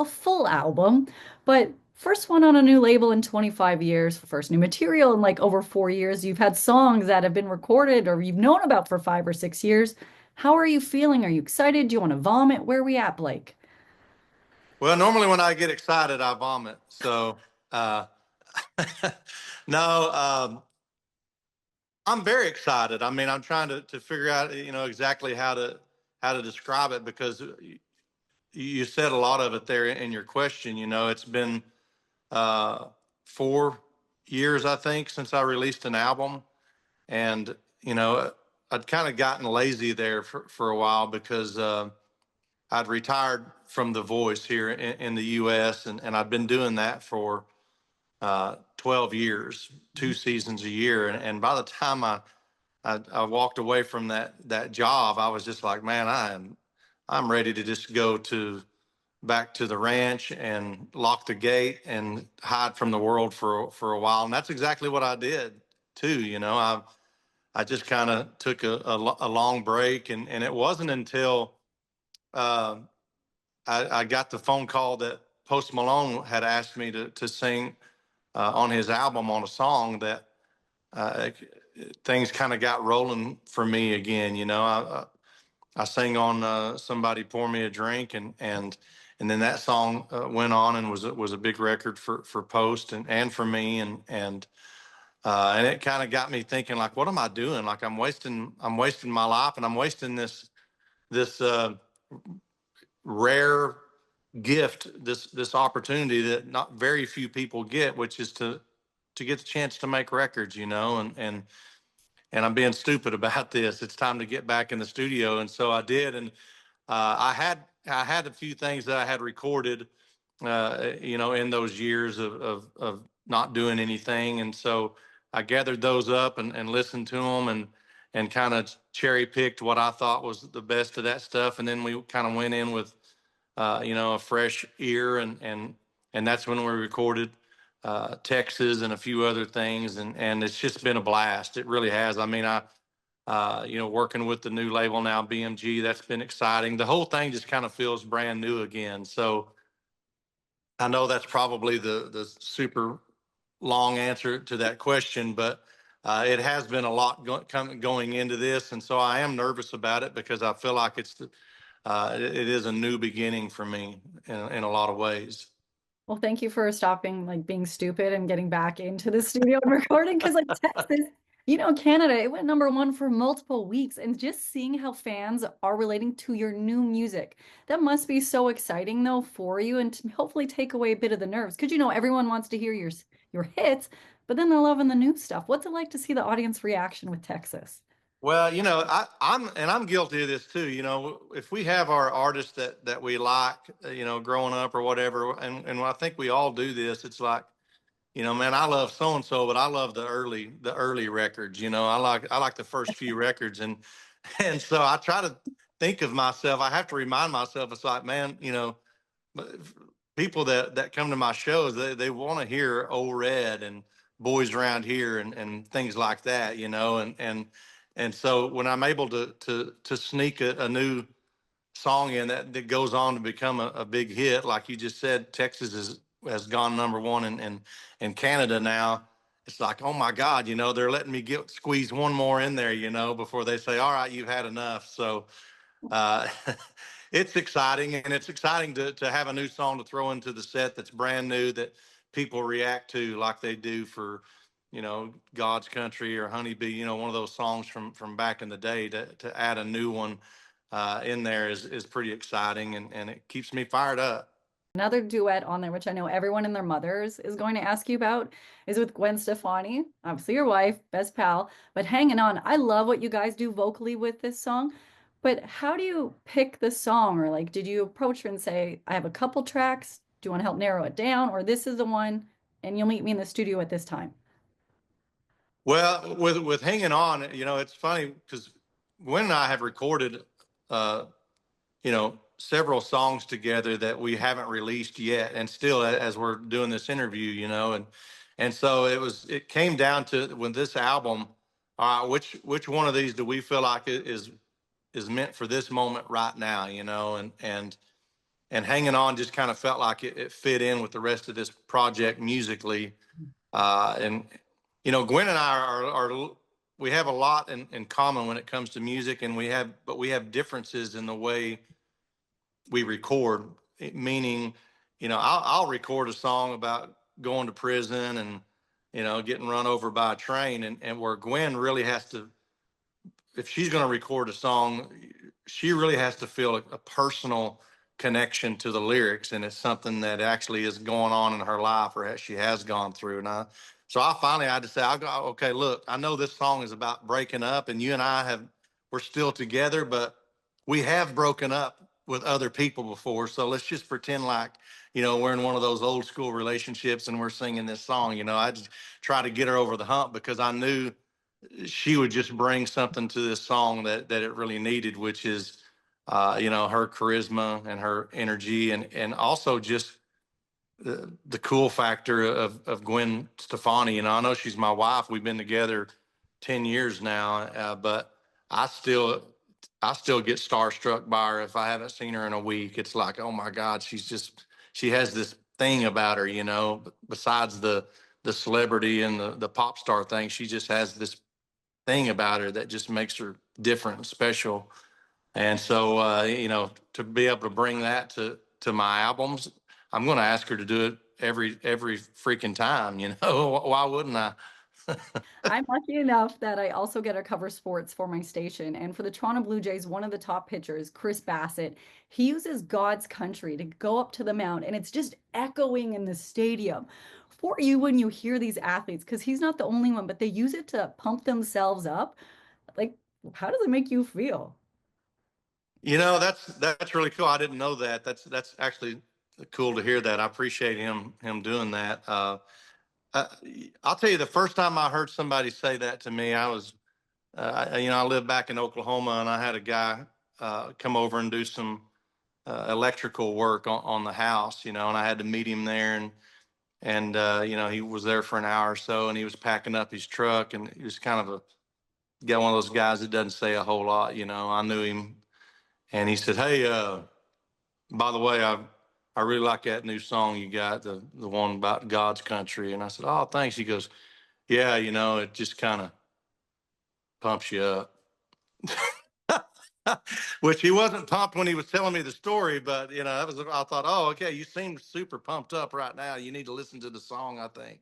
a full album, but first one on a new label in 25 years, first new material in like over 4 years. You've had songs that have been recorded or you've known about for 5 or 6 years. How are you feeling? Are you excited? Do you want to vomit? Where are we at, Blake? Well, normally when I get excited, I vomit. So, uh, no, I'm very excited. I mean, I'm trying to figure out, exactly how to describe it because you said a lot of it there in your question. It's been uh, 4 years, I think, since I released an album, and I'd kind of gotten lazy there for a while because I'd retired from The Voice here in the U.S. and I'd been doing that for 12 years, 2 seasons a year, and by the time I walked away from that job, I was just like, man, I'm ready to just go to back to the ranch and lock the gate and hide from the world for a while, and that's exactly what I did too. I just kind of took a long break, and it wasn't until uh, I got the phone call that Post Malone had asked me to sing on his album on a song that uh, things kind of got rolling for me again. I sang on "Somebody Pour Me a Drink," and then that song went on and was a big record for Post and for me, and it kind of got me thinking, like, what am I doing? Like, I'm wasting my life, and I'm wasting this rare gift, this opportunity that not very few people get, which is to get the chance to make records, and I'm being stupid about this. It's time to get back in the studio, and so I did, and I had a few things that I had recorded, in those years of not doing anything, and so I gathered those up and listened to them and kind of cherry picked what I thought was the best of that stuff, and then we kind of went in with a fresh ear, and that's when we recorded Texas and a few other things, and it's just been a blast. It really has. I mean, working with the new label now, BMG, that's been exciting. The whole thing just kind of feels brand new again. So I know that's probably the super long answer to that question, but it has been a lot going into this, and so I am nervous about it because I feel like it is a new beginning for me in a lot of ways. Well, thank you for stopping like being stupid and getting back into the studio and recording because like Texas, Canada, it went #1 for multiple weeks. And just seeing how fans are relating to your new music, that must be so exciting though for you and to hopefully take away a bit of the nerves. Because everyone wants to hear your hits, but then they're loving the new stuff. What's it like to see the audience reaction with Texas? Well, I'm guilty of this too. If we have our artists that we like, growing up or whatever, and I think we all do this. It's like, man, I love so and so, but I love the early records. I like the first few records, and so I try to think of myself. I have to remind myself. It's like, man, people that come to my shows, they want to hear Old Red and Boys Around Here and things like that, and so when I'm able to sneak a new song in that goes on to become a big hit, like you just said, Texas has gone #1 in Canada now. It's like, oh my God, they're letting me squeeze one more in there, before they say, all right, you've had enough. So uh, it's exciting, and it's exciting to have a new song to throw into the set that's brand new that people react to like they do for God's Country or Honeybee, one of those songs from back in the day. To add a new one in there is pretty exciting, and it keeps me fired up. Another duet on there, which I know everyone and their mothers is going to ask you about, is with Gwen Stefani, obviously your wife, best pal. But hanging on, I love what you guys do vocally with this song. But how do you pick the song? Or like, did you approach her and say, I have a couple tracks. Do you want to help narrow it down? Or this is the one, and you'll meet me in the studio at this time? Well, with Hanging On, it's funny because Gwen and I have recorded uh, several songs together that we haven't released yet, and still as we're doing this interview, and so it came down to when this album, which one of these do we feel like is meant for this moment right now, and and Hanging On just kind of felt like it fit in with the rest of this project musically. And Gwen and I are we have a lot in common when it comes to music, and we have differences in the way we record. Meaning, I'll record a song about going to prison and getting run over by a train, and where Gwen really has to, if she's going to record a song, she really has to feel a personal connection to the lyrics, and it's something that actually is going on in her life or she has gone through. So I finally had to say, I go, okay, look, I know this song is about breaking up, and you and we're still together, but we have broken up with other people before. So let's just pretend like, we're in one of those old school relationships and we're singing this song. I just try to get her over the hump because I knew she would just bring something to this song that it really needed, which is, her charisma and her energy, and also just the cool factor of Gwen Stefani. I know she's my wife. We've been together 10 years now, but I still I still get starstruck by her if I haven't seen her in a week. It's like, oh my God, she has this thing about her, besides the celebrity and the pop star thing, she just has this thing about her that just makes her different and special. And so, to be able to bring that to my albums, I'm going to ask her to do it every freaking time. Why wouldn't I? I'm lucky enough that I also get to cover sports for my station. And for the Toronto Blue Jays, one of the top pitchers, Chris Bassett, he uses God's country to go up to the mound, and it's just echoing in the stadium. For you, when you hear these athletes, because he's not the only one, but they use it to pump themselves up, like, how does it make you feel? That's really cool. I didn't know that. That's actually cool to hear that. I appreciate him doing that. Uh, I'll tell you, the first time I heard somebody say that to me, I lived back in Oklahoma, and I had a guy come over and do some electrical work on the house, and I had to meet him there, and he was there for an hour or so, and he was packing up his truck, and he was kind of a got one of those guys that doesn't say a whole lot. I knew him, and he said, "Hey, by the way, I really like that new song you got, the one about God's country." And I said, "Oh, thanks." He goes, "Yeah, it just kind of pumps you up." Which he wasn't pumped when he was telling me the story, but I thought, oh, okay, you seem super pumped up right now. You need to listen to the song, I think.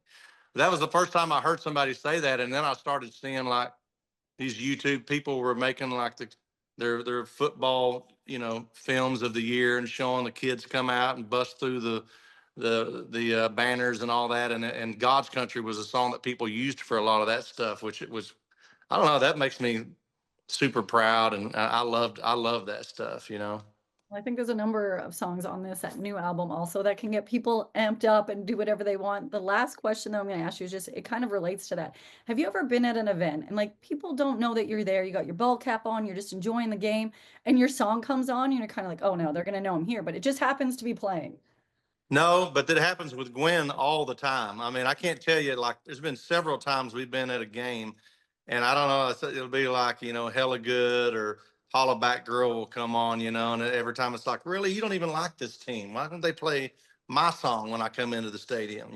That was the first time I heard somebody say that, and then I started seeing like these YouTube people were making like their football, films of the year and showing the kids come out and bust through the banners and all that, and God's Country was a song that people used for a lot of that stuff, which it was, I don't know, that makes me super proud, and I love that stuff. I think there's a number of songs on this that new album also that can get people amped up and do whatever they want. The last question that I'm going to ask you is just, it kind of relates to that. Have you ever been at an event and like people don't know that you're there? You got your ball cap on, you're just enjoying the game, and your song comes on, and you're kind of like, oh no, they're going to know I'm here, but it just happens to be playing. No, but that happens with Gwen all the time. I mean, I can't tell you, like, there's been several times we've been at a game, and I don't know, it'll be like, Hella Good or Holla Back Girl will come on, and every time it's like, really, you don't even like this team. Why don't they play my song when I come into the stadium?